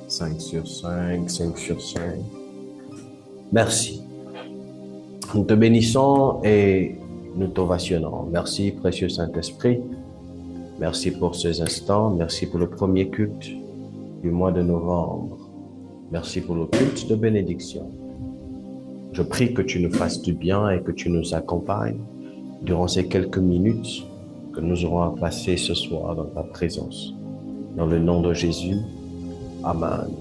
5 sur 5, 5 sur 5. Merci. Nous te bénissons et nous t'ovationnons. Merci, précieux Saint-Esprit. Merci pour ces instants. Merci pour le premier culte du mois de novembre. Merci pour le culte de bénédiction. Je prie que tu nous fasses du bien et que tu nous accompagnes durant ces quelques minutes que nous aurons à passer ce soir dans ta présence. Dans le nom de Jésus, Amen.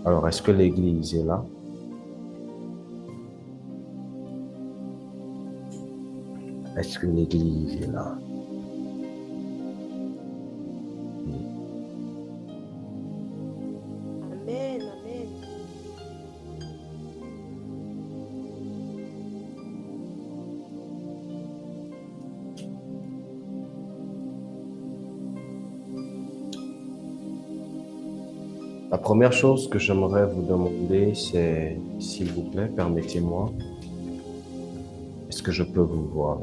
Alors, est-ce que l'Église est là? Est-ce que l'Église est là? Amen, amen. La première chose que j'aimerais vous demander, c'est, s'il vous plaît, permettez-moi, est-ce que je peux vous voir?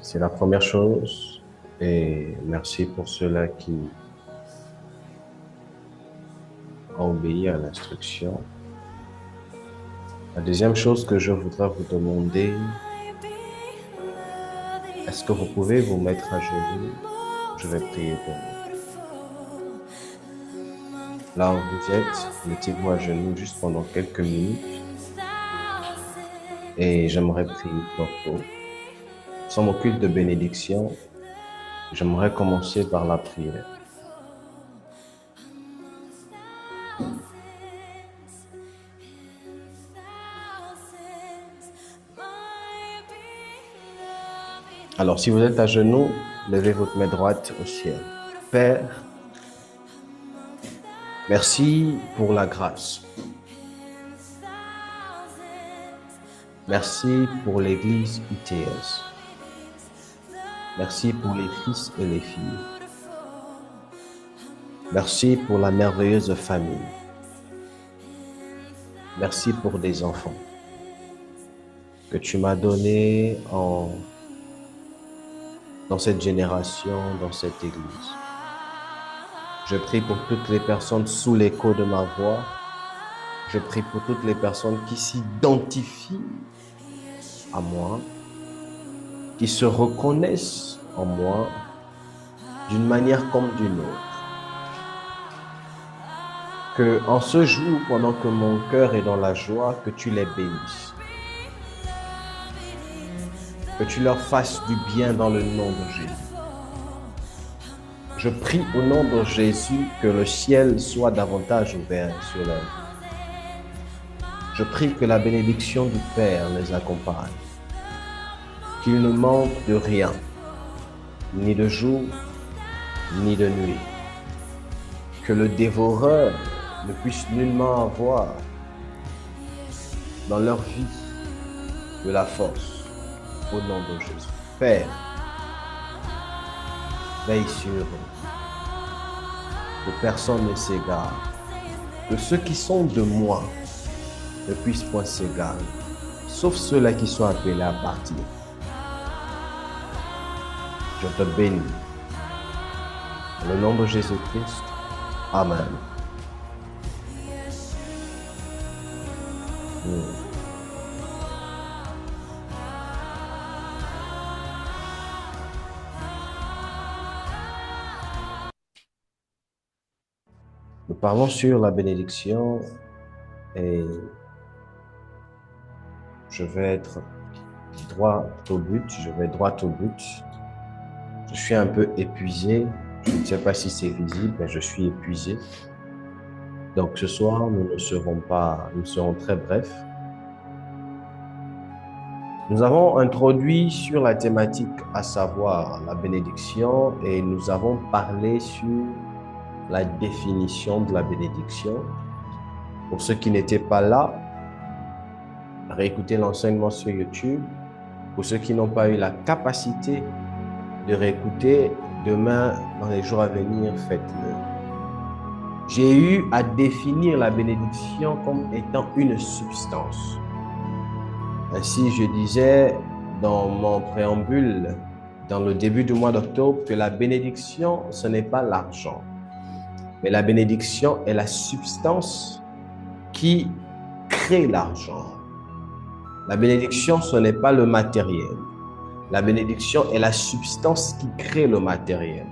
C'est la première chose et merci pour ceux-là qui ont obéi à l'instruction. La deuxième chose que je voudrais vous demander, est-ce que vous pouvez vous mettre à genoux? Je vais prier pour vous. Là où vous êtes, mettez-vous à genoux juste pendant quelques minutes et j'aimerais prier pour vous. Sans mon culte de bénédiction, j'aimerais commencer par la prière. Alors, si vous êtes à genoux, levez votre main droite au ciel. Père, merci pour la grâce. Merci pour l'Église ITS. Merci pour les fils et les filles. Merci pour la merveilleuse famille. Merci pour des enfants que tu m'as donnés dans cette génération, dans cette Église. Je prie pour toutes les personnes sous l'écho de ma voix. Je prie pour toutes les personnes qui s'identifient à moi, qui se reconnaissent en moi d'une manière comme d'une autre. Que en ce jour, pendant que mon cœur est dans la joie, que tu les bénisses. Que tu leur fasses du bien dans le nom de Jésus. Je prie au nom de Jésus que le ciel soit davantage ouvert sur leur vie. Je prie que la bénédiction du Père les accompagne. Qu'il ne manque de rien, ni de jour, ni de nuit. Que le dévoreur ne puisse nullement avoir dans leur vie de la force, au nom de Jésus. Père, veille sur eux, que personne ne s'égare, que ceux qui sont de moi ne puissent point s'égarer, sauf ceux-là qui sont appelés à partir. Je te bénis. Dans le nom de Jésus-Christ, Amen. Nous parlons sur la bénédiction et je vais être droit au but, je vais droit au but. Je suis un peu épuisé, je ne sais pas si c'est visible, mais je suis épuisé. Donc ce soir, nous serons très brefs. Nous avons introduit sur la thématique, à savoir la bénédiction, et nous avons parlé sur la définition de la bénédiction. Pour ceux qui n'étaient pas là, réécoutez l'enseignement sur YouTube. Pour ceux qui n'ont pas eu la capacité de réécouter, demain, dans les jours à venir, faites-le. J'ai eu à définir la bénédiction comme étant une substance. Ainsi, je disais dans mon préambule, dans le début du mois d'octobre, que la bénédiction, ce n'est pas l'argent. Mais la bénédiction est la substance qui crée l'argent. La bénédiction, ce n'est pas le matériel. La bénédiction est la substance qui crée le matériel.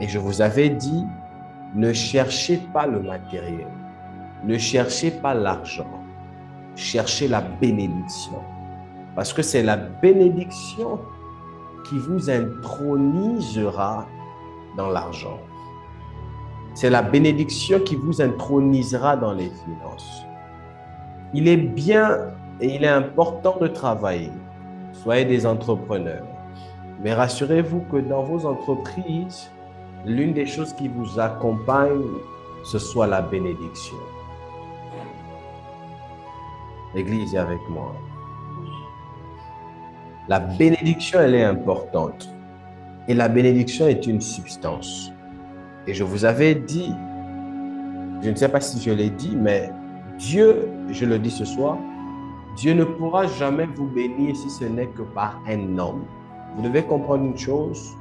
Et je vous avais dit, ne cherchez pas le matériel. Ne cherchez pas l'argent. Cherchez la bénédiction. Parce que c'est la bénédiction qui vous intronisera dans l'argent. C'est la bénédiction qui vous intronisera dans les finances. Il est bien et il est important de travailler. Soyez des entrepreneurs. Mais rassurez-vous que dans vos entreprises, l'une des choses qui vous accompagne, ce soit la bénédiction. L'Église est avec moi. La bénédiction, elle est importante. Et la bénédiction est une substance. Et je vous avais dit, je ne sais pas si je l'ai dit, mais Dieu, je le dis ce soir, Dieu ne pourra jamais vous bénir si ce n'est que par un homme. Vous devez comprendre une chose,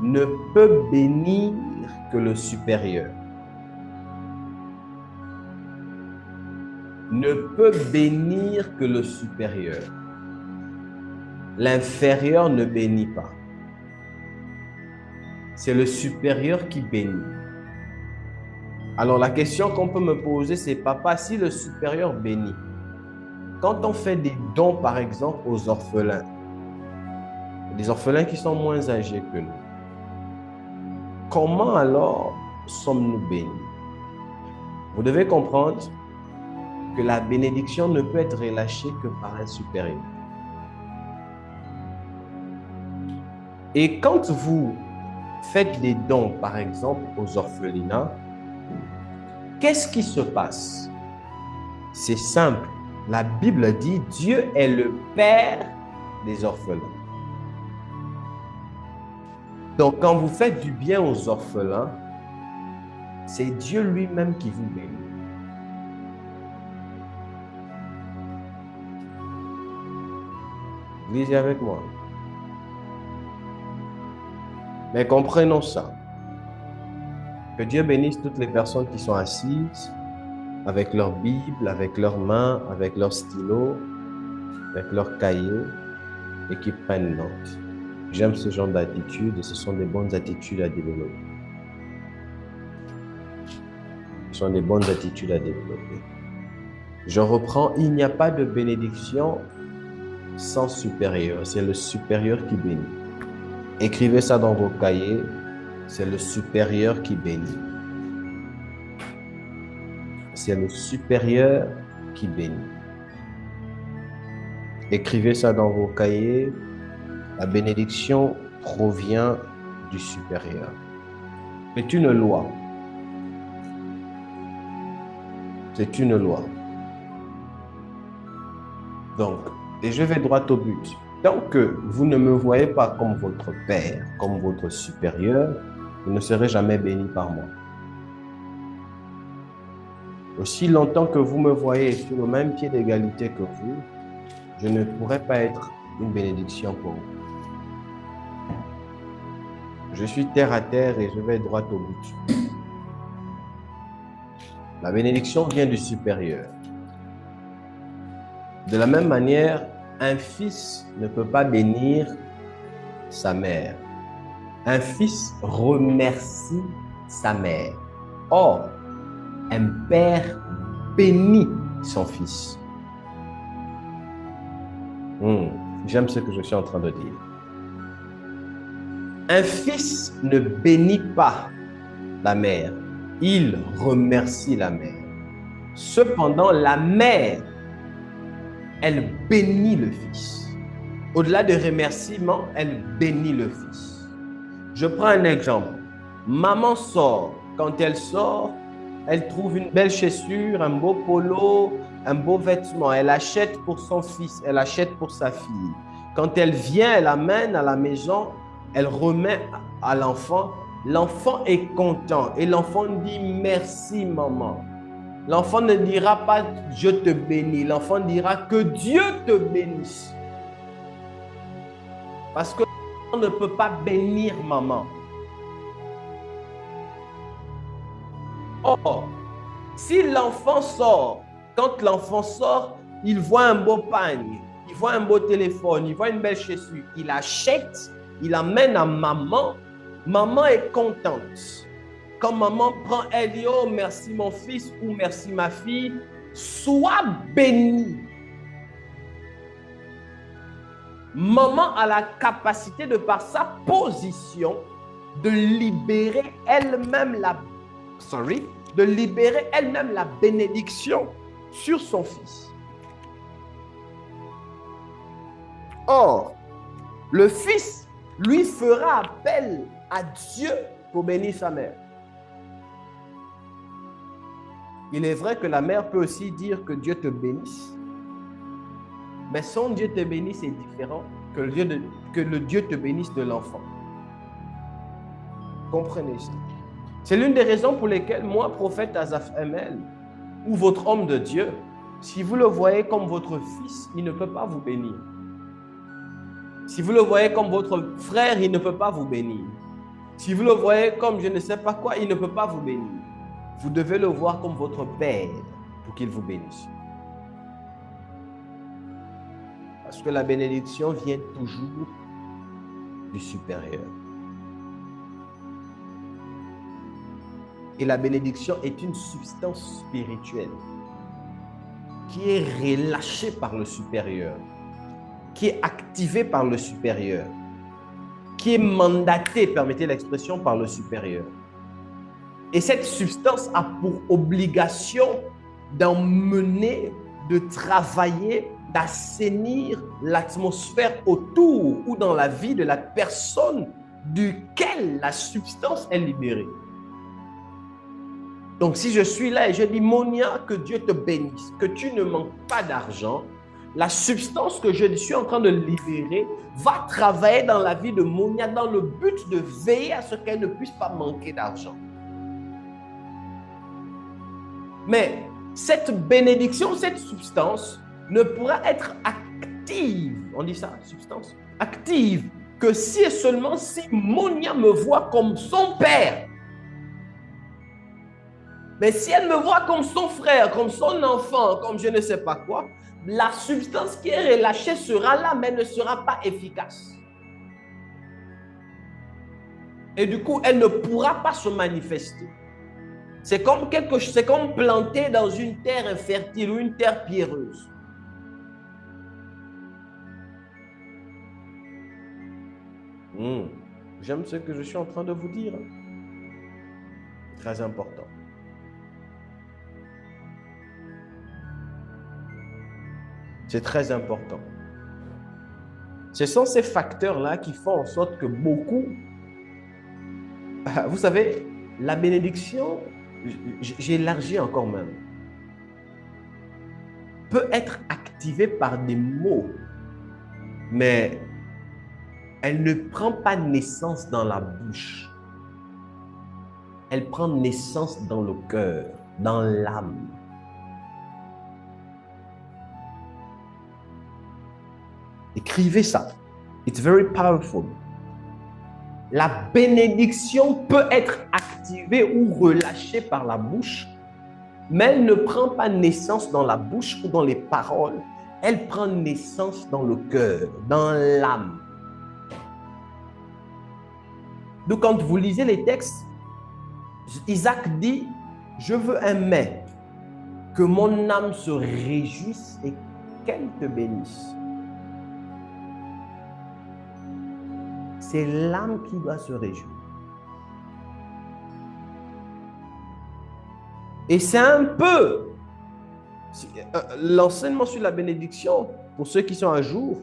ne peut bénir que le supérieur. Ne peut bénir que le supérieur. L'inférieur ne bénit pas. C'est le supérieur qui bénit. Alors la question qu'on peut me poser, c'est papa, si le supérieur bénit, quand on fait des dons par exemple aux orphelins, des orphelins qui sont moins âgés que nous, comment alors sommes-nous bénis? Vous devez comprendre que la bénédiction ne peut être relâchée que par un supérieur. Et quand vous faites des dons, par exemple, aux orphelinats, qu'est-ce qui se passe? C'est simple. La Bible dit, Dieu est le Père des orphelins. Donc, quand vous faites du bien aux orphelins, c'est Dieu lui-même qui vous bénit. Lisez avec moi. Mais comprenons ça. Que Dieu bénisse toutes les personnes qui sont assises avec leur Bible, avec leurs mains, avec leur stylo, avec leur cahier et qui prennent note. J'aime ce genre d'attitude et ce sont des bonnes attitudes à développer. Ce sont des bonnes attitudes à développer. Je reprends, il n'y a pas de bénédiction sans supérieur. C'est le supérieur qui bénit. Écrivez ça dans vos cahiers. C'est le supérieur qui bénit. C'est le supérieur qui bénit. Écrivez ça dans vos cahiers. La bénédiction provient du supérieur. C'est une loi. C'est une loi. Donc, et je vais droit au but. Tant que vous ne me voyez pas comme votre père, comme votre supérieur, vous ne serez jamais béni par moi. Aussi longtemps que vous me voyez sur le même pied d'égalité que vous, je ne pourrai pas être une bénédiction pour vous. Je suis terre à terre et je vais droit au but. La bénédiction vient du supérieur. De la même manière, un fils ne peut pas bénir sa mère. Un fils remercie sa mère. Or, un père bénit son fils. J'aime ce que je suis en train de dire. Un fils ne bénit pas la mère. Il remercie la mère. Cependant, la mère, elle bénit le Fils. Au-delà de remerciements, elle bénit le Fils. Je prends un exemple. Maman sort. Quand elle sort, elle trouve une belle chaussure, un beau polo, un beau vêtement. Elle achète pour son fils, elle achète pour sa fille. Quand elle vient, elle amène à la maison, elle remet à l'enfant. L'enfant est content et l'enfant dit merci maman. L'enfant ne dira pas je te bénis, l'enfant dira que Dieu te bénisse. Parce que l'enfant ne peut pas bénir maman. Or, si l'enfant sort, quand l'enfant sort, il voit un beau pagne, il voit un beau téléphone, il voit une belle chaussure, il achète, il amène à maman, maman est contente. Quand maman prend, elle dit, oh merci mon fils ou merci ma fille, sois béni. Maman a la capacité de par sa position de libérer elle-même la bénédiction sur son fils. Or, le fils lui fera appel à Dieu pour bénir sa mère. Il est vrai que la mère peut aussi dire que Dieu te bénisse, mais son Dieu te bénisse est différent que le Dieu te bénisse de l'enfant. Comprenez ça. C'est l'une des raisons pour lesquelles moi, prophète Asaph ML, ou votre homme de Dieu, si vous le voyez comme votre fils, il ne peut pas vous bénir. Si vous le voyez comme votre frère, il ne peut pas vous bénir. Si vous le voyez comme je ne sais pas quoi, il ne peut pas vous bénir. Vous devez le voir comme votre père pour qu'il vous bénisse. Parce que la bénédiction vient toujours du supérieur. Et la bénédiction est une substance spirituelle qui est relâchée par le supérieur, qui est activée par le supérieur, qui est mandatée, permettez l'expression, par le supérieur. Et cette substance a pour obligation d'emmener, de travailler, d'assainir l'atmosphère autour ou dans la vie de la personne duquel la substance est libérée. Donc, si je suis là et je dis, Monia, que Dieu te bénisse, que tu ne manques pas d'argent, la substance que je suis en train de libérer va travailler dans la vie de Monia dans le but de veiller à ce qu'elle ne puisse pas manquer d'argent. Mais cette bénédiction, cette substance ne pourra être active, on dit ça, substance, active, que si et seulement si Monia me voit comme son père. Mais si elle me voit comme son frère, comme son enfant, comme je ne sais pas quoi, la substance qui est relâchée sera là, mais ne sera pas efficace. Et du coup, elle ne pourra pas se manifester. C'est comme planter dans une terre infertile ou une terre pierreuse. J'aime ce que je suis en train de vous dire. Très important. C'est très important. Ce sont ces facteurs-là qui font en sorte que beaucoup... Vous savez, la bénédiction, j'élargis encore même, peut être activée par des mots, mais elle ne prend pas naissance dans la bouche. Elle prend naissance dans le cœur, dans l'âme. Écrivez ça. It's very powerful. La bénédiction peut être activée ou relâchée par la bouche, mais elle ne prend pas naissance dans la bouche ou dans les paroles. Elle prend naissance dans le cœur, dans l'âme. Donc, quand vous lisez les textes, Isaac dit, je veux un mais, que mon âme se réjouisse et qu'elle te bénisse. C'est l'âme qui doit se réjouir. Et c'est un peu l'enseignement sur la bénédiction, pour ceux qui sont à jour,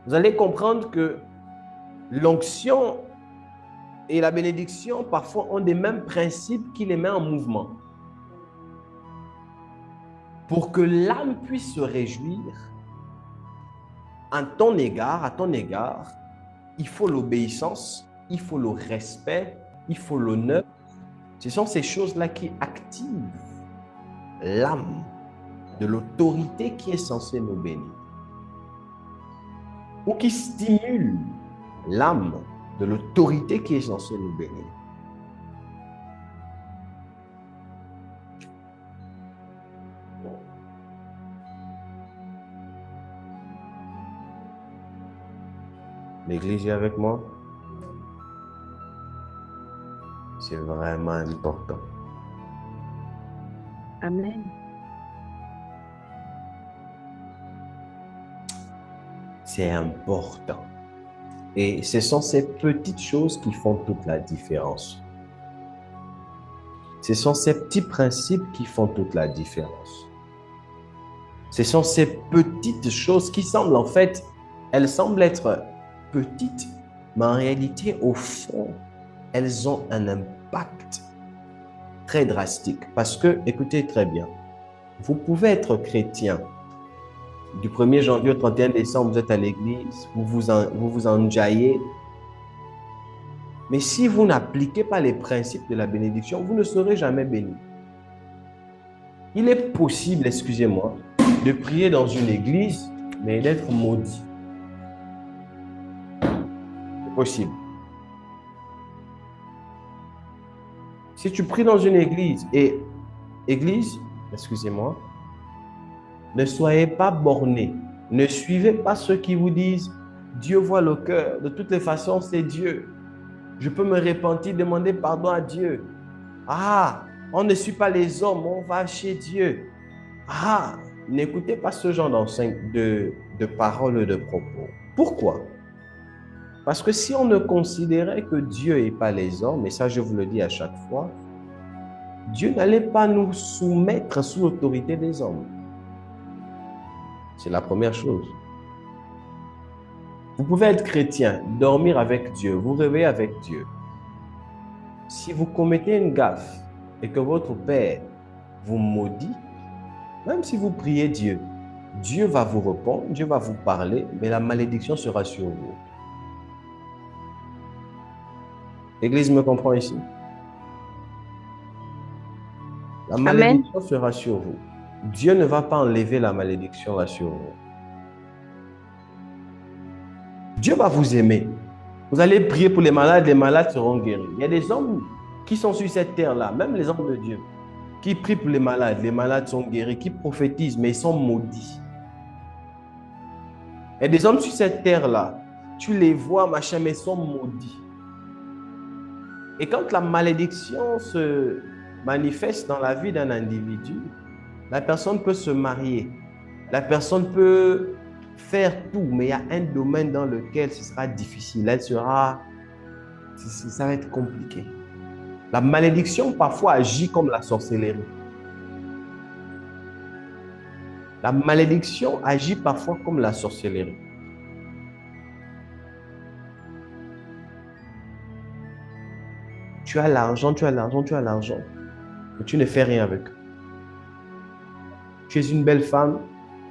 vous allez comprendre que l'onction et la bénédiction parfois ont des mêmes principes qui les mettent en mouvement. Pour que l'âme puisse se réjouir à ton égard, il faut l'obéissance, il faut le respect, il faut l'honneur. Ce sont ces choses-là qui activent l'âme de l'autorité qui est censée nous bénir. Ou qui stimulent l'âme de l'autorité qui est censée nous bénir. L'Église est avec moi. C'est vraiment important. Amen. C'est important. Et ce sont ces petites choses qui font toute la différence. Ce sont ces petits principes qui font toute la différence. Ce sont ces petites choses qui semblent en fait, elles semblent être petites, mais en réalité, au fond, elles ont un impact très drastique. Parce que, écoutez très bien, vous pouvez être chrétien. Du 1er janvier au 31 décembre, vous êtes à l'église, vous vous enjaillez. Mais si vous n'appliquez pas les principes de la bénédiction, vous ne serez jamais béni. Il est possible, excusez-moi, de prier dans une église, mais d'être maudit. C'est possible. Si tu pries dans une église et excusez-moi, ne soyez pas bornés. Ne suivez pas ceux qui vous disent Dieu voit le cœur. De toutes les façons, c'est Dieu. Je peux me repentir, demander pardon à Dieu. Ah, on ne suit pas les hommes, on va chez Dieu. Ah, n'écoutez pas ce genre de paroles, de propos. Pourquoi? Parce que si on ne considérait que Dieu n'est pas les hommes, et ça je vous le dis à chaque fois, Dieu n'allait pas nous soumettre sous l'autorité des hommes. C'est la première chose. Vous pouvez être chrétien, dormir avec Dieu, vous réveiller avec Dieu. Si vous commettez une gaffe et que votre Père vous maudit, même si vous priez Dieu, Dieu va vous répondre, Dieu va vous parler, mais la malédiction sera sur vous. L'Église me comprend ici? La malédiction sera sur vous. Dieu ne va pas enlever la malédiction là sur vous. Dieu va vous aimer. Vous allez prier pour les malades seront guéris. Il y a des hommes qui sont sur cette terre-là, même les hommes de Dieu, qui prient pour les malades sont guéris, qui prophétisent, mais ils sont maudits. Il y a des hommes sur cette terre-là, tu les vois, machin, mais ils sont maudits. Et quand la malédiction se manifeste dans la vie d'un individu, la personne peut se marier, la personne peut faire tout, mais il y a un domaine dans lequel ce sera difficile. Ça va être compliqué. La malédiction parfois agit comme la sorcellerie. La malédiction agit parfois comme la sorcellerie. Tu as l'argent, mais tu ne fais rien avec. Tu es une belle femme,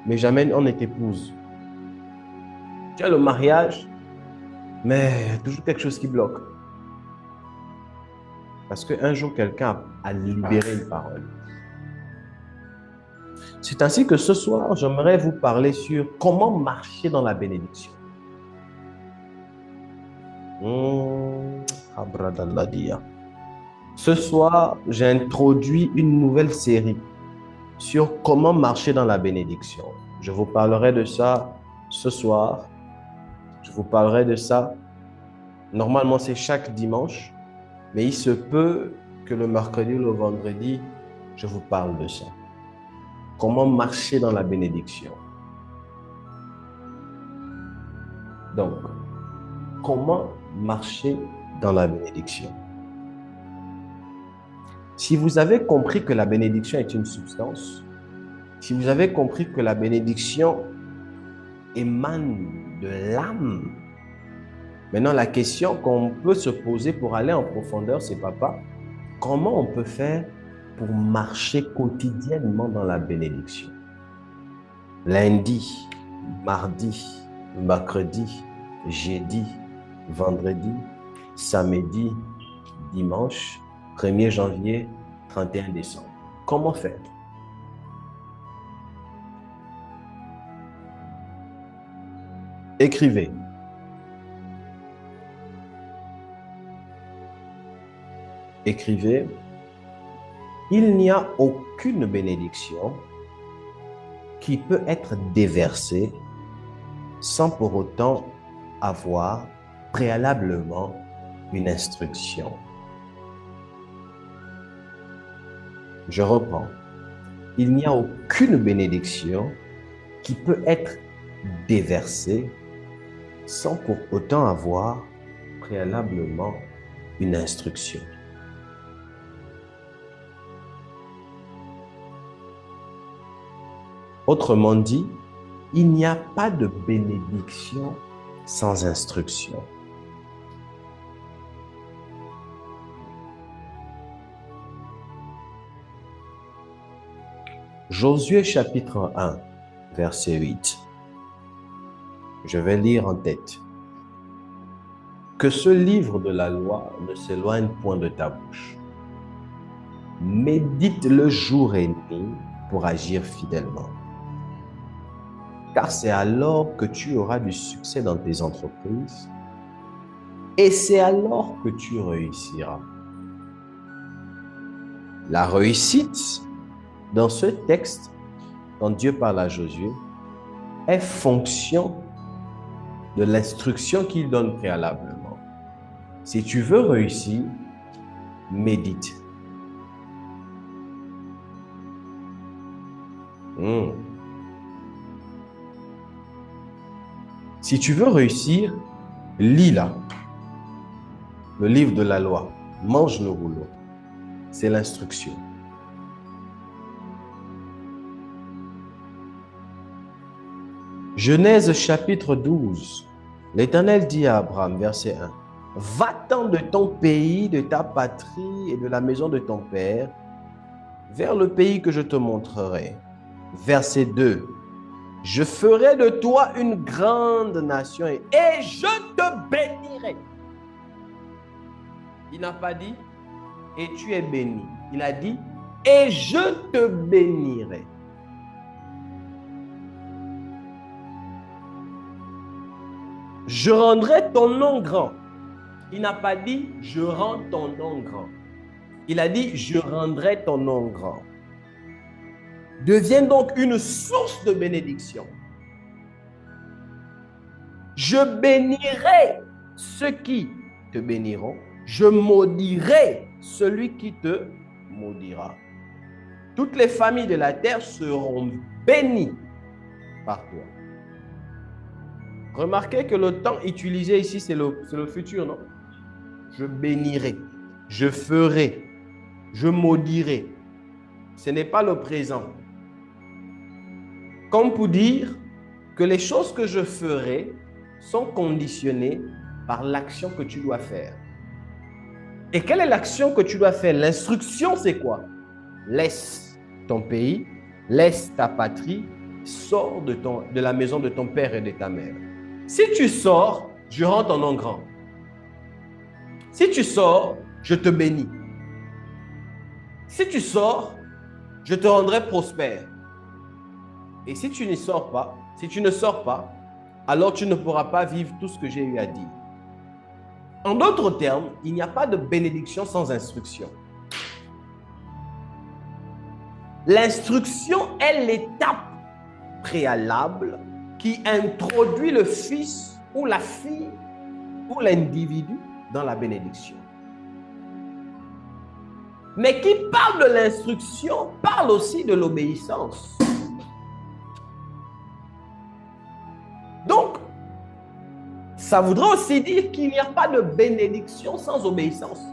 mais jamais on ne t'épouse. Tu as le mariage, mais il y a toujours quelque chose qui bloque. Parce qu'un jour, quelqu'un a libéré une parole. C'est ainsi que ce soir, j'aimerais vous parler sur comment marcher dans la bénédiction. Ce soir, j'ai introduit une nouvelle série sur comment marcher dans la bénédiction. Je vous parlerai de ça ce soir. Je vous parlerai de ça. Normalement, c'est chaque dimanche, mais il se peut que le mercredi ou le vendredi, je vous parle de ça. Comment marcher dans la bénédiction. Donc, comment marcher dans la bénédiction? Si vous avez compris que la bénédiction est une substance, si vous avez compris que la bénédiction émane de l'âme. Maintenant, la question qu'on peut se poser pour aller en profondeur, c'est papa, comment on peut faire pour marcher quotidiennement dans la bénédiction? Lundi, mardi, mercredi, jeudi, vendredi, samedi, dimanche, 1er janvier, 31 décembre. Comment faire? Écrivez. Écrivez. Il n'y a aucune bénédiction qui peut être déversée sans pour autant avoir préalablement une instruction. Je reprends. Il n'y a aucune bénédiction qui peut être déversée sans pour autant avoir préalablement une instruction. Autrement dit, il n'y a pas de bénédiction sans instruction. Josué chapitre 1, verset 8. Je vais lire en tête. Que ce livre de la loi ne s'éloigne point de ta bouche. Médite-le jour et nuit pour agir fidèlement. Car c'est alors que tu auras du succès dans tes entreprises et c'est alors que tu réussiras. La réussite, dans ce texte, quand Dieu parle à Josué, est fonction de l'instruction qu'il donne préalablement. Si tu veux réussir, médite. Si tu veux réussir, lis-la. Le livre de la loi. Mange le rouleau. C'est l'instruction. Genèse chapitre 12. L'Éternel dit à Abraham, verset 1, « Va-t'en de ton pays, de ta patrie et de la maison de ton père, vers le pays que je te montrerai. » Verset 2. « Je ferai de toi une grande nation et je te bénirai. » Il n'a pas dit « et tu es béni ». Il a dit « et je te bénirai ». Je rendrai ton nom grand. Il n'a pas dit « je rends ton nom grand ». Il a dit « je rendrai ton nom grand ». Deviens donc une source de bénédiction. Je bénirai ceux qui te béniront. Je maudirai celui qui te maudira. Toutes les familles de la terre seront bénies par toi. Remarquez que le temps utilisé ici, c'est le futur, non? Je bénirai, je ferai, je maudirai. Ce n'est pas le présent. Comme pour dire que les choses que je ferai sont conditionnées par l'action que tu dois faire. Et quelle est l'action que tu dois faire? L'instruction, c'est quoi? Laisse ton pays, laisse ta patrie, sors de la maison de ton père et de ta mère. Si tu sors, je rends ton nom grand. Si tu sors, je te bénis. Si tu sors, je te rendrai prospère. Et si tu ne sors pas, alors tu ne pourras pas vivre tout ce que j'ai eu à dire. En d'autres termes, il n'y a pas de bénédiction sans instruction. L'instruction est l'étape préalable qui introduit le fils ou la fille ou l'individu dans la bénédiction. Mais qui parle de l'instruction parle aussi de l'obéissance. Donc, ça voudrait aussi dire qu'il n'y a pas de bénédiction sans obéissance.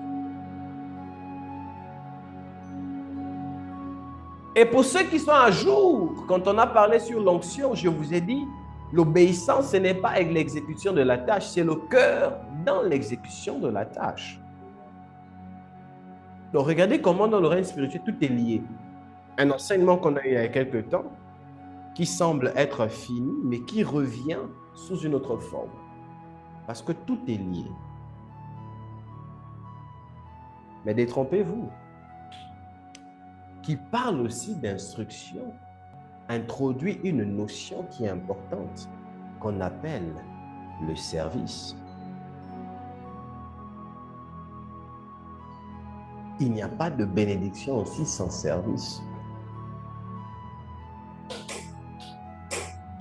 Et pour ceux qui sont à jour, quand on a parlé sur l'onction, je vous ai dit, L'obéissance, ce n'est pas l'exécution de la tâche, c'est le cœur dans l'exécution de la tâche. Donc, regardez comment dans le règne spirituel, tout est lié. Un enseignement qu'on a eu il y a quelques temps, qui semble être fini, mais qui revient sous une autre forme. Parce que tout est lié. Mais détrompez-vous. Qui parle aussi d'instruction, introduit une notion qui est importante, qu'on appelle le service. Il n'y a pas de bénédiction aussi sans service.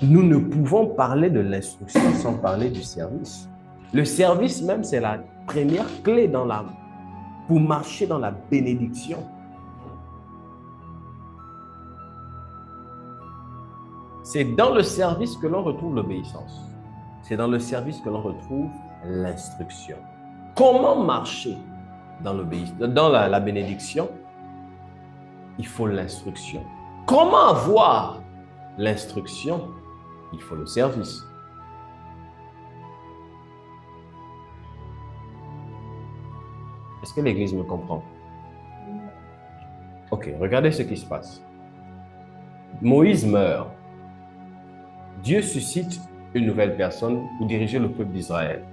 Nous ne pouvons parler de l'instruction sans parler du service. Le service même, c'est la première clé pour marcher dans la bénédiction. C'est dans le service que l'on retrouve l'obéissance. C'est dans le service que l'on retrouve l'instruction. Comment marcher dans la bénédiction? Il faut l'instruction. Comment avoir l'instruction? Il faut le service. Est-ce que l'Église me comprend? Ok, regardez ce qui se passe. Moïse meurt. Dieu suscite une nouvelle personne pour diriger le peuple d'Israël.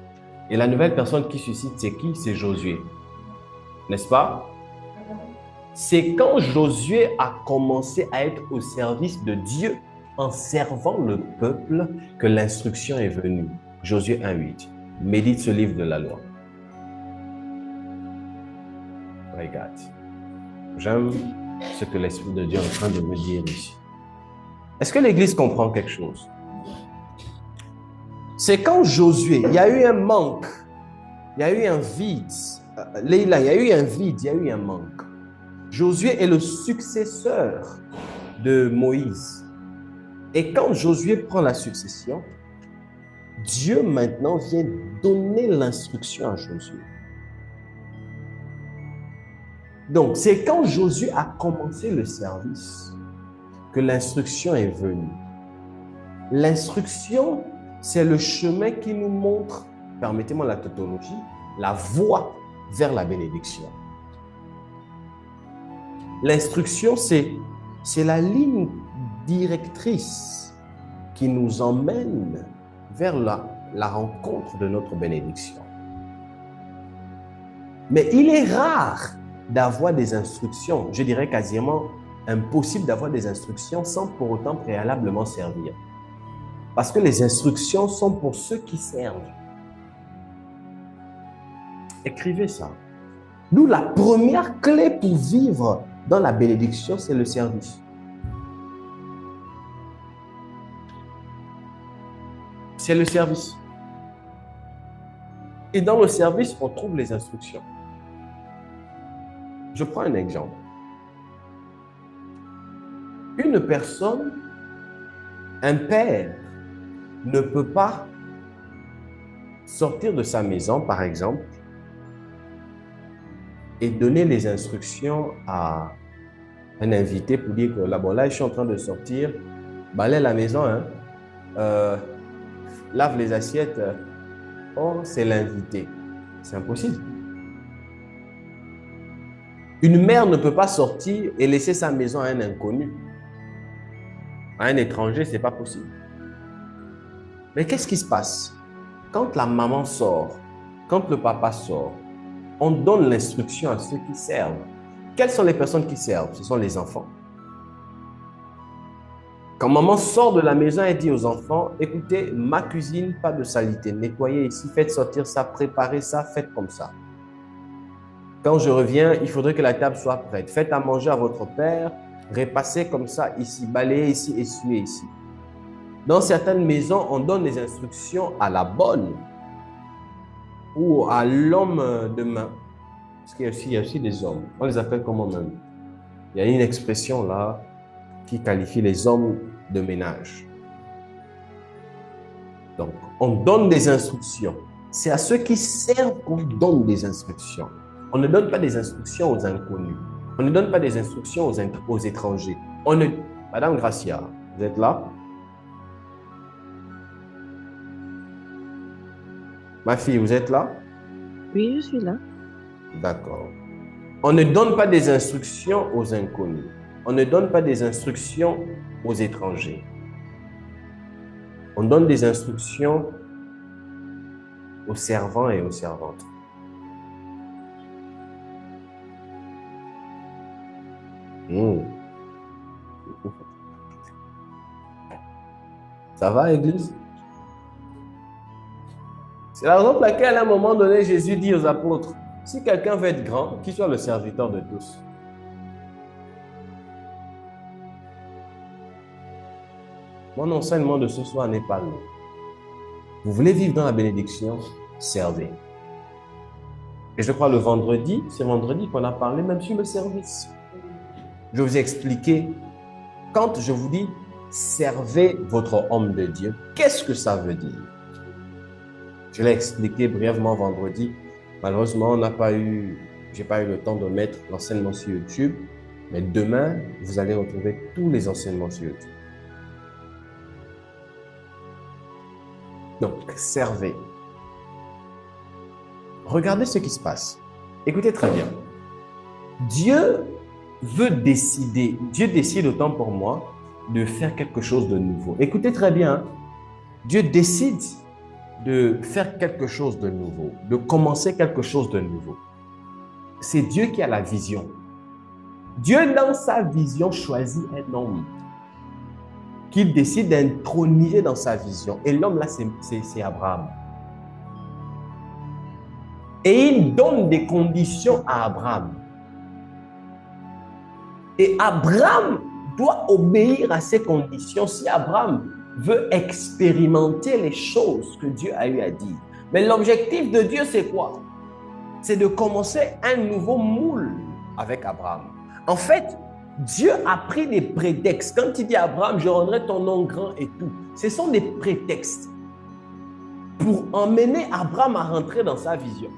Et la nouvelle personne qui suscite, c'est qui? C'est Josué. N'est-ce pas? C'est quand Josué a commencé à être au service de Dieu en servant le peuple que l'instruction est venue. Josué 1:8. Médite ce livre de la loi. Regarde. J'aime ce que l'Esprit de Dieu est en train de me dire ici. Est-ce que l'Église comprend quelque chose? C'est quand Josué, il y a eu un manque, il y a eu un vide. Leïla, il y a eu un vide, il y a eu un manque. Josué est le successeur de Moïse. Et quand Josué prend la succession, Dieu maintenant vient donner l'instruction à Josué. Donc, c'est quand Josué a commencé le service que l'instruction est venue. L'instruction, c'est le chemin qui nous montre, permettez-moi la tautologie, la voie vers la bénédiction. L'instruction, c'est la ligne directrice qui nous emmène vers la rencontre de notre bénédiction. Mais il est rare d'avoir des instructions, je dirais quasiment impossible d'avoir des instructions sans pour autant préalablement servir. Parce que les instructions sont pour ceux qui servent. Écrivez ça. Nous, la première clé pour vivre dans la bénédiction, c'est le service. C'est le service. Et dans le service, on trouve les instructions. Je prends un exemple. Une personne, un père, ne peut pas sortir de sa maison, par exemple, et donner les instructions à un invité pour dire que là, bon, là, je suis en train de sortir, balaye la maison, hein, lave les assiettes. Oh, c'est l'invité. C'est impossible. Une mère ne peut pas sortir et laisser sa maison à un inconnu. À un étranger, ce n'est pas possible. Mais qu'est-ce qui se passe? Quand la maman sort, quand le papa sort, on donne l'instruction à ceux qui servent. Quelles sont les personnes qui servent? Ce sont les enfants. Quand maman sort de la maison, elle dit aux enfants, écoutez, ma cuisine, pas de saleté, nettoyez ici, faites sortir ça, préparez ça, faites comme ça. Quand je reviens, il faudrait que la table soit prête. Faites à manger à votre père, repassez comme ça ici, balayez ici, essuyez ici. Dans certaines maisons, on donne les instructions à la bonne ou à l'homme de main. Parce qu'il y a aussi des hommes. On les appelle comment même? Il y a une expression là qui qualifie les hommes de ménage. Donc, on donne des instructions. C'est à ceux qui servent qu'on donne des instructions. On ne donne pas des instructions aux inconnus. On ne donne pas des instructions aux étrangers. Madame Gracia, vous êtes là? Ma fille, vous êtes là? Oui, je suis là. D'accord. On ne donne pas des instructions aux inconnus. On ne donne pas des instructions aux étrangers. On donne des instructions aux servants et aux servantes. Hmm. Ça va, Église? C'est la raison pour laquelle, à un moment donné, Jésus dit aux apôtres, si quelqu'un veut être grand, qu'il soit le serviteur de tous. Mon enseignement de ce soir n'est pas long. Vous voulez vivre dans la bénédiction? Servez. Et je crois le vendredi, c'est vendredi qu'on a parlé même sur le service. Je vous ai expliqué, quand je vous dis servez votre homme de Dieu, qu'est-ce que ça veut dire? Je l'ai expliqué brièvement vendredi. Malheureusement, j'ai pas eu le temps de mettre l'enseignement sur YouTube, mais demain, vous allez retrouver tous les enseignements sur YouTube. Donc, servez. Regardez ce qui se passe. Écoutez très bien. Dieu décide autant pour moi de faire quelque chose de nouveau. Écoutez très bien. Dieu décide de faire quelque chose de nouveau, de commencer quelque chose de nouveau. C'est Dieu qui a la vision. Dieu, dans sa vision, choisit un homme qu'il décide d'introniser dans sa vision. Et l'homme là, c'est Abraham. Et il donne des conditions à Abraham. Et Abraham doit obéir à ces conditions si Abraham veut expérimenter les choses que Dieu a eu à dire. Mais l'objectif de Dieu, c'est quoi? C'est de commencer un nouveau moule avec Abraham. En fait, Dieu a pris des prétextes. Quand il dit à Abraham, je rendrai ton nom grand et tout, ce sont des prétextes pour emmener Abraham à rentrer dans sa vision.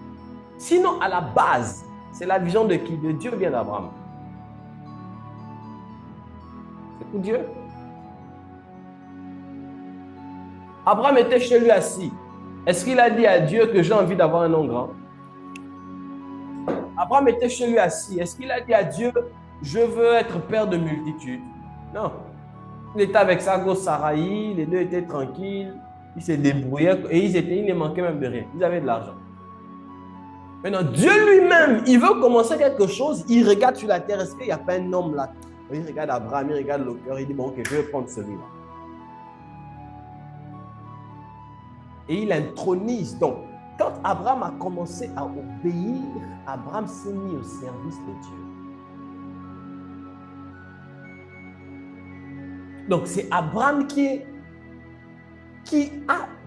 Sinon, à la base, c'est la vision de qui? De Dieu vient d'Abraham. C'est pour Dieu. Abraham était chez lui assis. Est-ce qu'il a dit à Dieu que j'ai envie d'avoir un nom grand? Abraham était chez lui assis. Est-ce qu'il a dit à Dieu, je veux être père de multitudes? Non. Il était avec sa gosse Saraï, les deux étaient tranquilles, ils se débrouillaient et il ne manquait même de rien. Ils avaient de l'argent. Maintenant, Dieu lui-même, il veut commencer quelque chose, il regarde sur la terre, est-ce qu'il n'y a pas un homme là? Il regarde Abraham, il regarde le cœur, il dit, bon, ok, je vais prendre celui-là. Et il intronise. Donc, quand Abraham a commencé à obéir, Abraham s'est mis au service de Dieu. Donc, c'est Abraham qui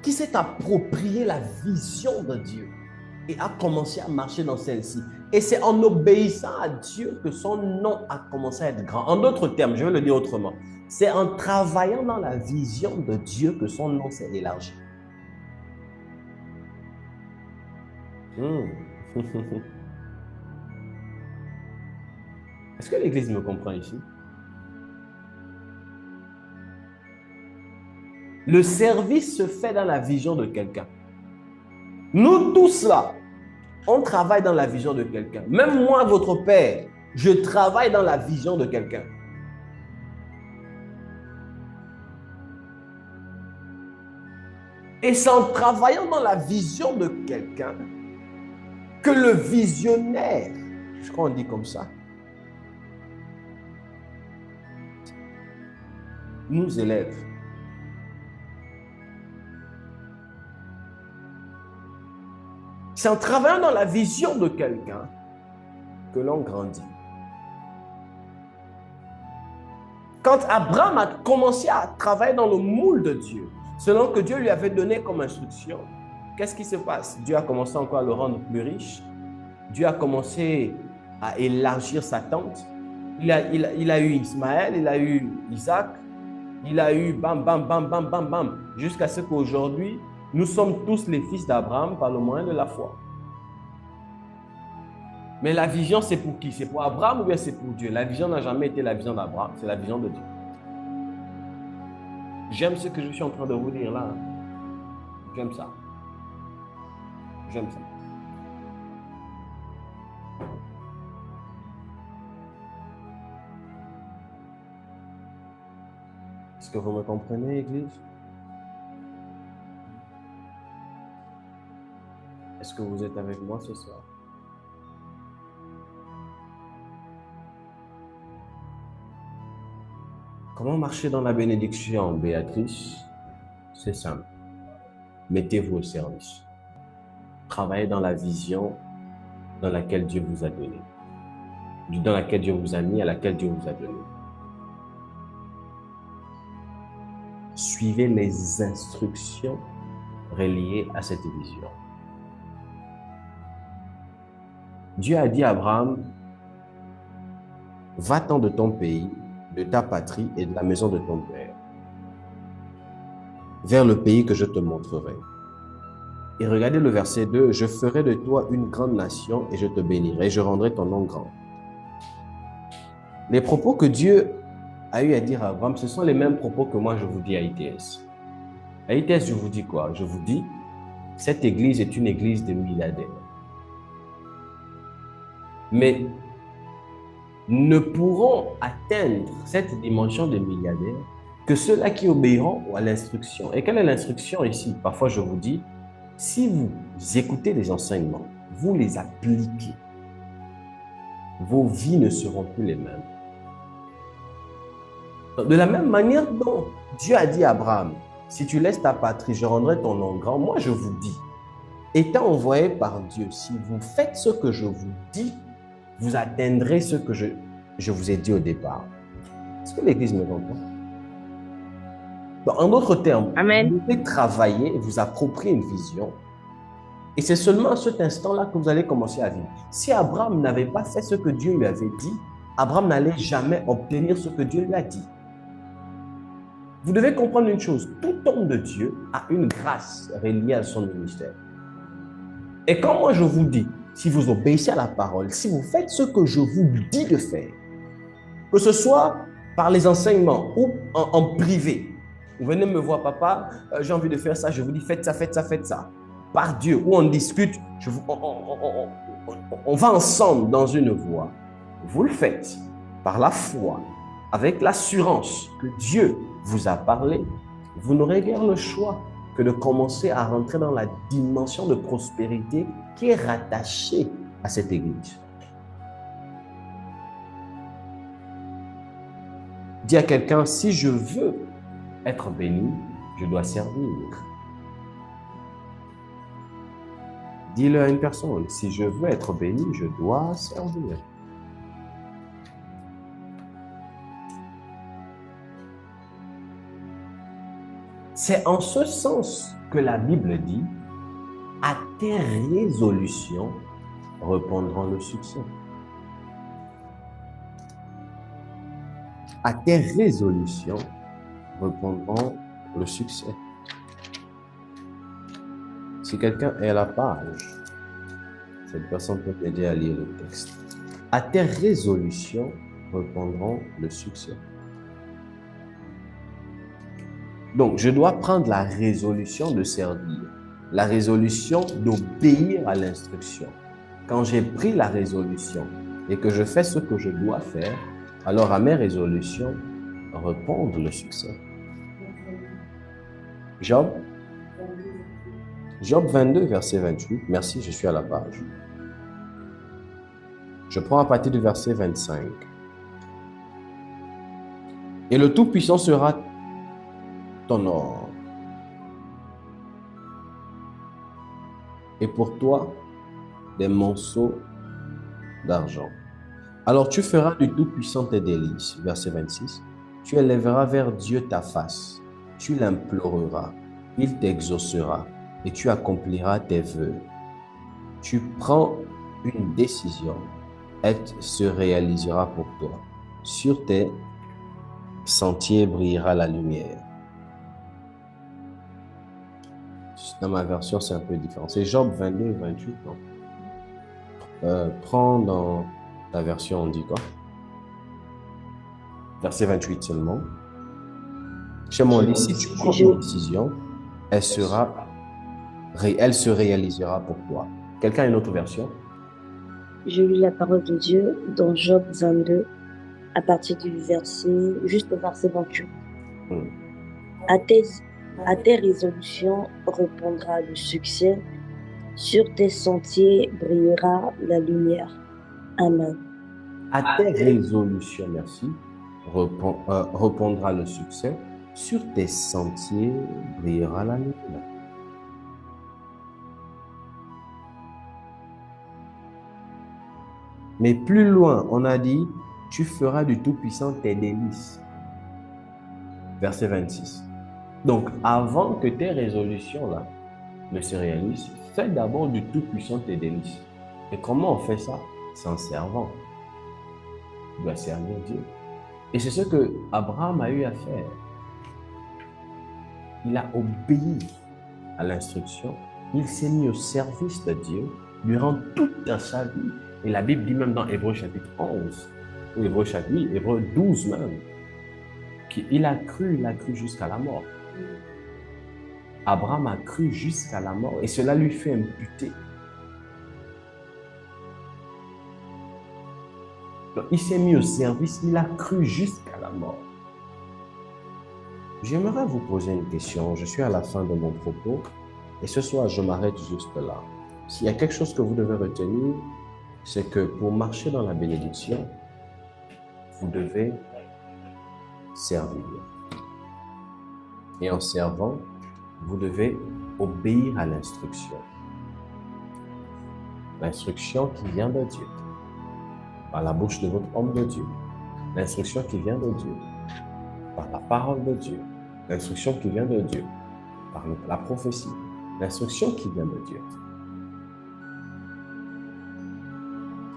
s'est approprié la vision de Dieu et a commencé à marcher dans celle-ci. Et c'est en obéissant à Dieu que son nom a commencé à être grand. En d'autres termes, je vais le dire autrement, c'est en travaillant dans la vision de Dieu que son nom s'est élargi. Est-ce que l'Église me comprend ici? Le service se fait dans la vision de quelqu'un. Nous tous là, on travaille dans la vision de quelqu'un. Même moi, votre père, je travaille dans la vision de quelqu'un. Et c'est en travaillant dans la vision de quelqu'un que le visionnaire, je crois qu'on dit comme ça, nous élève. C'est en travaillant dans la vision de quelqu'un que l'on grandit. Quand Abraham a commencé à travailler dans le moule de Dieu, selon que Dieu lui avait donné comme instruction, qu'est-ce qui se passe? Dieu a commencé encore à le rendre plus riche. Dieu a commencé à élargir sa tente. Il a eu Ismaël, il a eu Isaac, il a eu bam, bam, bam, bam, bam, bam, jusqu'à ce qu'aujourd'hui, nous sommes tous les fils d'Abraham par le moyen de la foi. Mais la vision, c'est pour qui? C'est pour Abraham ou bien c'est pour Dieu? La vision n'a jamais été la vision d'Abraham, c'est la vision de Dieu. J'aime ce que je suis en train de vous dire là. J'aime ça. J'aime ça. Est-ce que vous me comprenez, Église? Est-ce que vous êtes avec moi ce soir? Comment marcher dans la bénédiction, Béatrice? C'est simple. Mettez-vous au service. Travaillez dans la vision dans laquelle Dieu vous a donné, dans laquelle Dieu vous a mis, à laquelle Dieu vous a donné. Suivez les instructions reliées à cette vision. Dieu a dit à Abraham, va-t'en de ton pays, de ta patrie et de la maison de ton père, vers le pays que je te montrerai. Et regardez le verset 2, je ferai de toi une grande nation et je te bénirai, je rendrai ton nom grand. Les propos que Dieu a eu à dire à Abraham, ce sont les mêmes propos que moi je vous dis à ITS. À ITS, je vous dis quoi? Je vous dis, cette église est une église de milliardaires. Mais ne pourront atteindre cette dimension de milliardaires que ceux-là qui obéiront à l'instruction. Et quelle est l'instruction ici? Parfois, je vous dis, si vous écoutez les enseignements, vous les appliquez, vos vies ne seront plus les mêmes. De la même manière dont Dieu a dit à Abraham, si tu laisses ta patrie, je rendrai ton nom grand. Moi, je vous dis, étant envoyé par Dieu, si vous faites ce que je vous dis, vous atteindrez ce que je vous ai dit au départ. Est-ce que l'Église me comprend? En d'autres termes, Amen. vous devez travailler, vous approprier une vision. Et c'est seulement à cet instant-là que vous allez commencer à vivre. Si Abraham n'avait pas fait ce que Dieu lui avait dit, Abraham n'allait jamais obtenir ce que Dieu lui a dit. Vous devez comprendre une chose, tout homme de Dieu a une grâce reliée à son ministère. Et quand moi je vous dis, si vous obéissez à la parole, si vous faites ce que je vous dis de faire, que ce soit par les enseignements ou en privé, vous venez me voir, papa, j'ai envie de faire ça, je vous dis, faites ça, faites ça, faites ça. Par Dieu, où on discute, on va ensemble dans une voie. Vous le faites par la foi, avec l'assurance que Dieu vous a parlé. Vous n'aurez guère le choix que de commencer à rentrer dans la dimension de prospérité qui est rattachée à cette église. Dis à quelqu'un, si je veux être béni, je dois servir. Dis-le à une personne, si je veux être béni, je dois servir. C'est en ce sens que la Bible dit, à tes résolutions répondront le succès. À tes résolutions répondront le succès. Si quelqu'un est à la page, cette personne peut m'aider à lire le texte. À tes résolutions répondront le succès. Donc, je dois prendre la résolution de servir, la résolution d'obéir à l'instruction. Quand j'ai pris la résolution et que je fais ce que je dois faire, alors à mes résolutions répondre le succès. Job 22, verset 28. Merci, je suis à la page. Je prends à partir du verset 25. Et le Tout-Puissant sera ton or. Et pour toi, des monceaux d'argent. Alors tu feras du Tout-Puissant tes délices. Verset 26. Tu élèveras vers Dieu ta face. Tu l'imploreras. Il t'exaucera et tu accompliras tes vœux. Tu prends une décision. Elle se réalisera pour toi. Sur tes sentiers brillera la lumière. Dans ma version, c'est un peu différent. C'est Job 22, 28, non? Prends dans ta version, on dit quoi? Verset 28 seulement. Chez moi, si tu prends une décision, elle sera Elle se réalisera pour toi. Quelqu'un a une autre version? Je lis la parole de Dieu dans Job 22, à partir du verset, juste au verset 28. Hmm. À tes, à tes résolutions répondra le succès, sur tes sentiers brillera la lumière. Amen. À tes résolutions, merci, répondra le succès. Sur tes sentiers brillera la lumière. Mais plus loin, on a dit, tu feras du Tout-Puissant tes délices. Verset 26. Donc, avant que tes résolutions-là ne se réalisent, fais d'abord du Tout-Puissant tes délices. Et comment on fait ça? C'est en servant. Tu dois servir Dieu. Et c'est ce que Abraham a eu à faire. Il a obéi à l'instruction. Il s'est mis au service de Dieu durant toute sa vie. Et la Bible dit même dans Hébreux chapitre 11, ou Hébreux 12 même, qu'il a cru jusqu'à la mort. Abraham a cru jusqu'à la mort et cela lui fait imputer. Donc, il s'est mis au service, il a cru jusqu'à la mort. J'aimerais vous poser une question. Je suis à la fin de mon propos et ce soir, je m'arrête juste là. S'il y a quelque chose que vous devez retenir, c'est que pour marcher dans la bénédiction, vous devez servir. Et en servant, vous devez obéir à l'instruction. L'instruction qui vient de Dieu, par la bouche de votre homme de Dieu. L'instruction qui vient de Dieu, par la parole de Dieu. L'instruction qui vient de Dieu, par la prophétie. L'instruction qui vient de Dieu.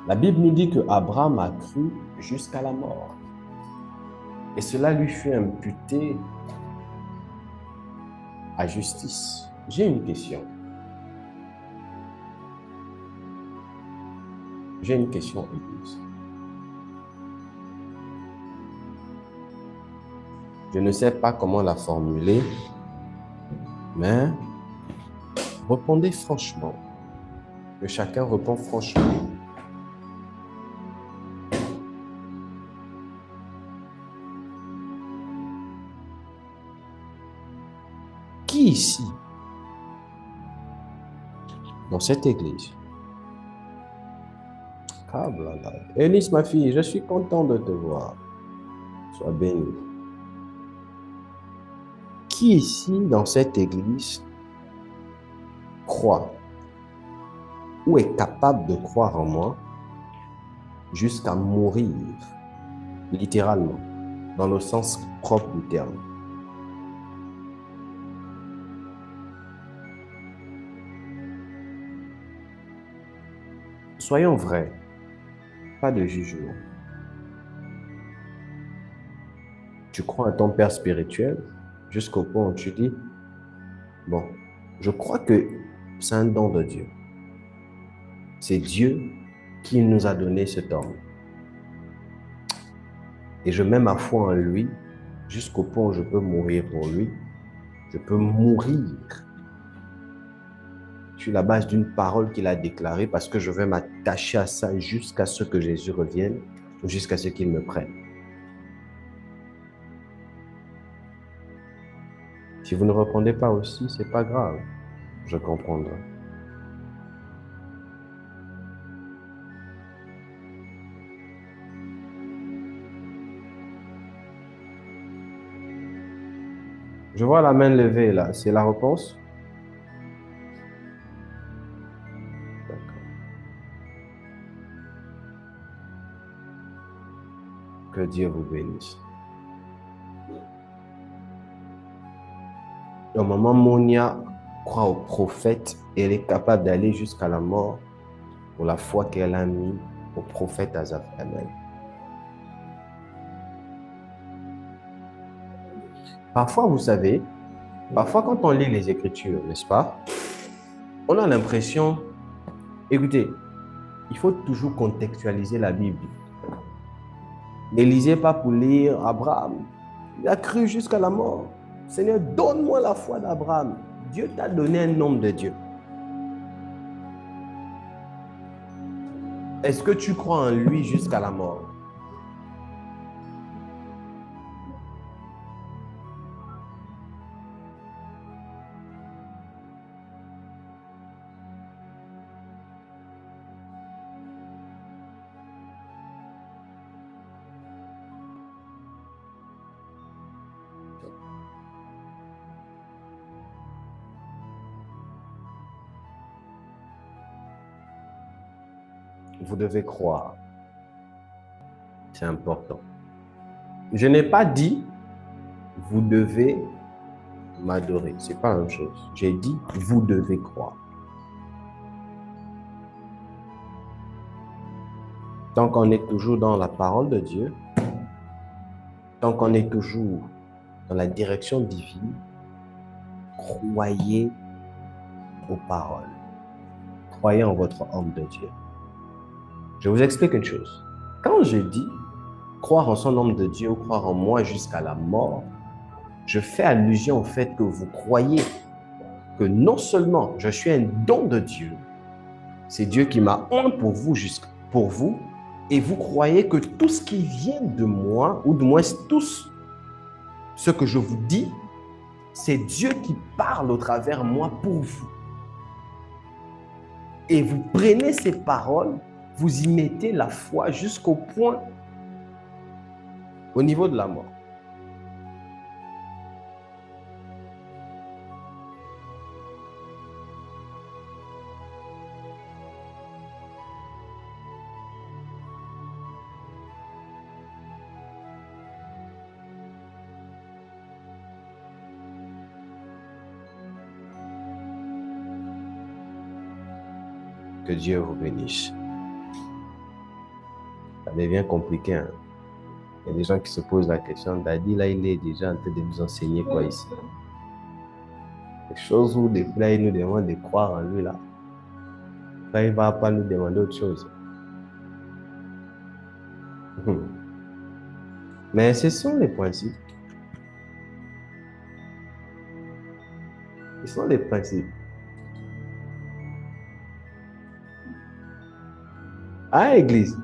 La Bible nous dit que Abraham a cru jusqu'à la mort. Et cela lui fut imputé à justice. J'ai une question. J'ai une question, Église. Je ne sais pas comment la formuler, mais répondez franchement. Que chacun répond franchement. Qui ici, dans cette église, Élise, ma fille, je suis content de te voir. Sois bénie. Qui ici, dans cette église, croit ou est capable de croire en moi jusqu'à mourir, littéralement, dans le sens propre du terme? Soyons vrais, pas de jugement. Tu crois à ton Père spirituel jusqu'au point où tu dis, bon, je crois que c'est un don de Dieu. C'est Dieu qui nous a donné cet homme. Et je mets ma foi en lui jusqu'au point où je peux mourir pour lui. Je peux mourir sur la base d'une parole qu'il a déclarée parce que je vais m'attacher à ça jusqu'à ce que Jésus revienne ou jusqu'à ce qu'il me prenne. Si vous ne répondez pas aussi, c'est pas grave. Je comprendrai. Je vois la main levée là. C'est la réponse? D'accord. Que Dieu vous bénisse. Au moment où Monia croit au prophète, elle est capable d'aller jusqu'à la mort pour la foi qu'elle a mis au prophète Azaphanel. Parfois, vous savez, parfois quand on lit les Écritures, n'est-ce pas, on a l'impression, écoutez, il faut toujours contextualiser la Bible. Ne lisez pas pour lire Abraham. Il a cru jusqu'à la mort. Seigneur, donne-moi la foi d'Abraham. Dieu t'a donné un homme de Dieu. Est-ce que tu crois en lui jusqu'à la mort? Vous devez croire. C'est important. Je n'ai pas dit, vous devez m'adorer. Ce n'est pas la même chose. J'ai dit, vous devez croire. Tant qu'on est toujours dans la parole de Dieu, tant qu'on est toujours dans la direction divine, croyez aux paroles. Croyez en votre homme de Dieu. Je vous explique une chose. Quand je dis croire en son homme de Dieu ou croire en moi jusqu'à la mort, je fais allusion au fait que vous croyez que non seulement je suis un don de Dieu, c'est Dieu qui m'a oint pour vous, et vous croyez que tout ce qui vient de moi, ou du moins tout ce que je vous dis, c'est Dieu qui parle au travers moi pour vous. Et vous prenez ces paroles, vous y mettez la foi jusqu'au point, au niveau de la mort. Que Dieu vous bénisse. Ça devient compliqué. Hein? Il y a des gens qui se posent la question, Daddy, là, il est déjà en train de nous enseigner quoi ici? Des choses où des fois, il nous demande de croire en lui, là. Là, il ne va pas nous demander autre chose. Mais ce sont les principes. Ce sont les principes. Ah, Église,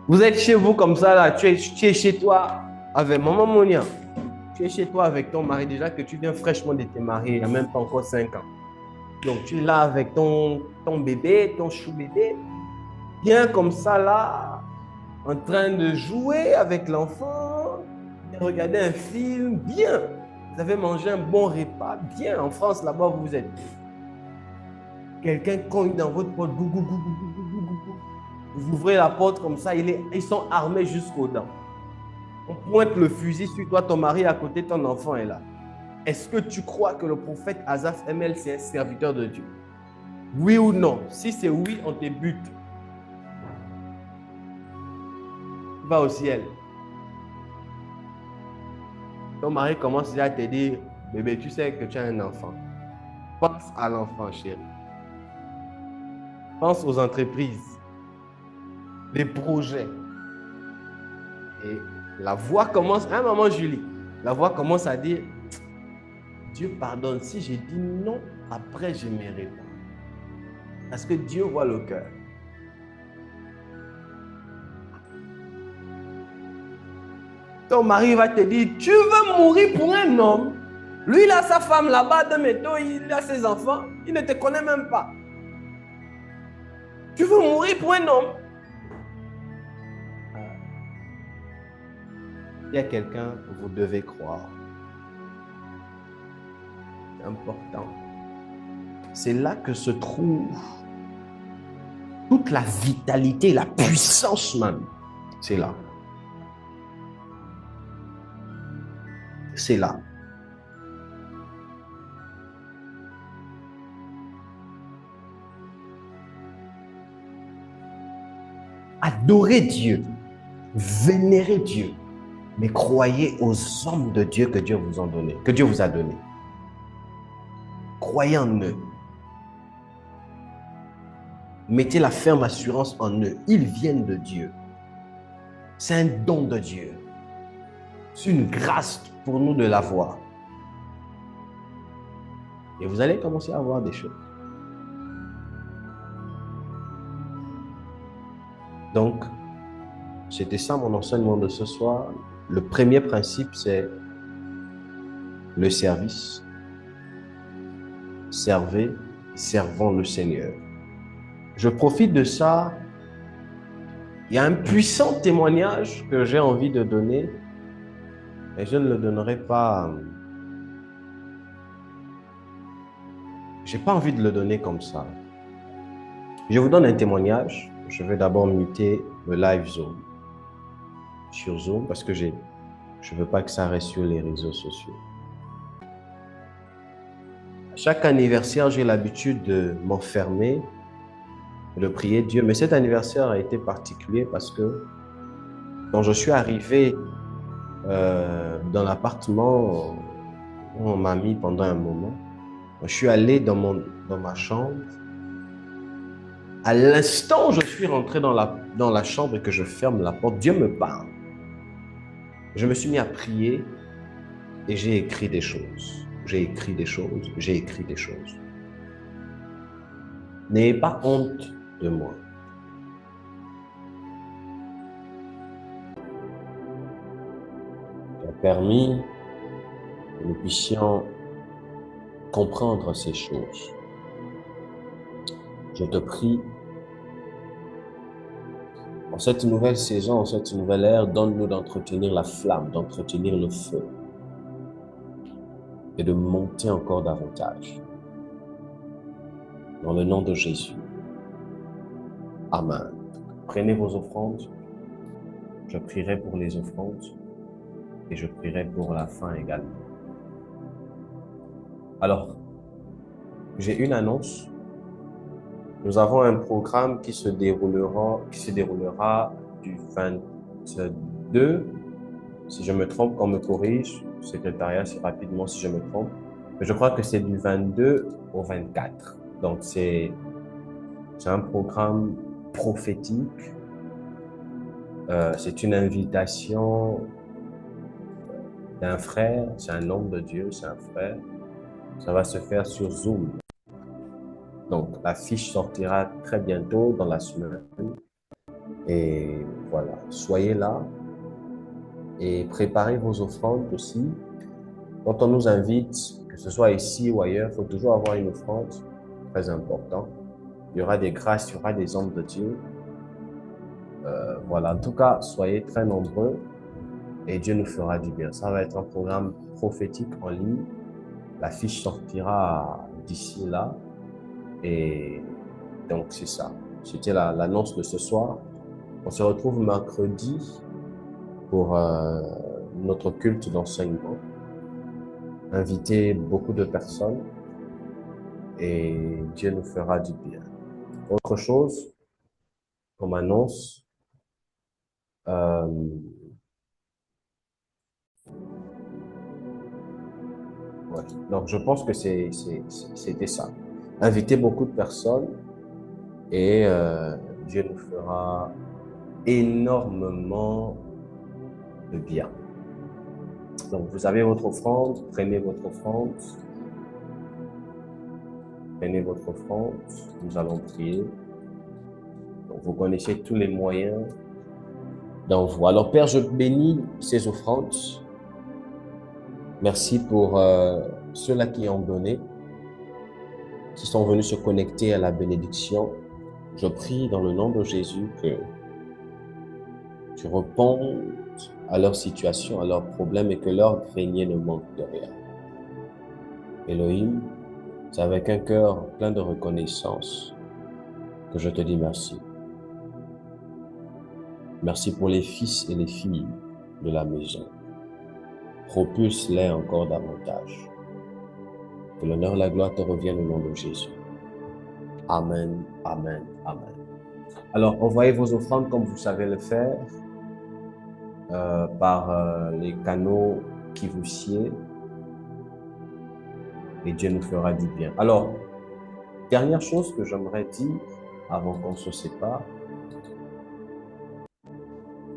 vous êtes chez vous comme ça, là, tu es chez toi avec Maman Monia. Tu es chez toi avec ton mari, déjà que tu viens fraîchement de te marier, il n'y a même pas encore 5 ans. Donc, tu es là avec ton bébé, ton chou-bébé, bien comme ça, là, en train de jouer avec l'enfant, de regarder un film, bien. Vous avez mangé un bon repas, bien. En France, là-bas, vous êtes. Quelqu'un cogne dans votre porte, gou, gou, gou, gou, gou, gou, gou, gou. Vous ouvrez la porte comme ça, ils sont armés jusqu'aux dents. On pointe le fusil sur toi, ton mari à côté, ton enfant est là. Est-ce que tu crois que le prophète Asaph ML, c'est un serviteur de Dieu? Oui ou non? Si c'est oui, on te bute. Tu vas au ciel. Ton mari commence déjà à te dire, bébé, tu sais que tu as un enfant. Pense à l'enfant, chérie. Pense aux entreprises, les projets. Et la voix commence, hein, maman Julie, la voix commence à dire, Dieu pardonne. Si j'ai dit non, après je me réponds. Parce que Dieu voit le cœur. Ton mari va te dire, tu veux mourir pour un homme? Lui, il a sa femme là-bas, de métaux, il a ses enfants, il ne te connaît même pas. Tu veux mourir pour un homme? Il y a quelqu'un, vous devez croire. C'est important. C'est là que se trouve toute la vitalité, la puissance même. C'est là. C'est là. Adorez Dieu, vénérez Dieu, mais croyez aux hommes de Dieu que Dieu vous a donné, que Dieu vous a donné. Croyez en eux. Mettez la ferme assurance en eux. Ils viennent de Dieu. C'est un don de Dieu. C'est une grâce pour nous de l'avoir. Et vous allez commencer à voir des choses. Donc, c'était ça mon enseignement de ce soir. Le premier principe, c'est le service. Servez, servons le Seigneur. Je profite de ça. Il y a un puissant témoignage que j'ai envie de donner, et je ne le donnerai pas. J'ai pas envie de le donner comme ça. Je vous donne un témoignage. Je vais d'abord muter le live Zoom sur Zoom parce que je veux pas que ça reste sur les réseaux sociaux. Chaque anniversaire, j'ai l'habitude de m'enfermer, de prier Dieu. Mais cet anniversaire a été particulier parce que quand je suis arrivé dans l'appartement où on m'a mis pendant un moment, je suis allé dans ma chambre. À l'instant où je suis rentré dans la chambre et que je ferme la porte, Dieu me parle. Je me suis mis à prier et j'ai écrit des choses. J'ai écrit des choses. J'ai écrit des choses. N'ayez pas honte de moi. Qui a permis que nous puissions comprendre ces choses. Je te prie, en cette nouvelle saison, en cette nouvelle ère, donne-nous d'entretenir la flamme, d'entretenir le feu et de monter encore davantage. Dans le nom de Jésus. Amen. Prenez vos offrandes. Je prierai pour les offrandes et je prierai pour la fin également. Alors, j'ai une annonce. Nous avons un programme qui se déroulera du 22, si je me trompe, qu'on me corrige, le secrétariat, c'est rapidement si je me trompe. Mais je crois que c'est du 22 au 24. Donc, c'est un programme prophétique. C'est une invitation d'un frère, c'est un homme de Dieu, c'est un frère. Ça va se faire sur Zoom. Donc, la fiche sortira très bientôt dans la semaine. Et voilà, soyez là et préparez vos offrandes aussi. Quand on nous invite, que ce soit ici ou ailleurs, il faut toujours avoir une offrande, très important. Il y aura des grâces, il y aura des hommes de Dieu. Voilà, en tout cas, soyez très nombreux et Dieu nous fera du bien. Ça va être un programme prophétique en ligne. La fiche sortira d'ici là. Et donc, c'est ça. C'était l'annonce de ce soir. On se retrouve mercredi pour notre culte d'enseignement. Inviter beaucoup de personnes et Dieu nous fera du bien. Autre chose, comme annonce, ouais. Donc, je pense que c'était ça. Inviter beaucoup de personnes et Dieu nous fera énormément de bien. Donc, vous avez votre offrande, prenez votre offrande. Prenez votre offrande, nous allons prier. Donc, vous connaissez tous les moyens d'envoi. Alors, Père, je bénis ces offrandes. Merci pour ceux-là qui ont donné, qui sont venus se connecter à la bénédiction. Je prie dans le nom de Jésus que tu répondes à leur situation, à leurs problèmes et que leur grenier ne manque de rien. Elohim, c'est avec un cœur plein de reconnaissance que je te dis merci. Merci pour les fils et les filles de la maison. Propulse-les encore davantage. Que l'honneur et la gloire te reviennent au nom de Jésus. Amen, amen, amen. Alors, envoyez vos offrandes comme vous savez le faire, par les canaux qui vous sied, et Dieu nous fera du bien. Alors, dernière chose que j'aimerais dire avant qu'on se sépare,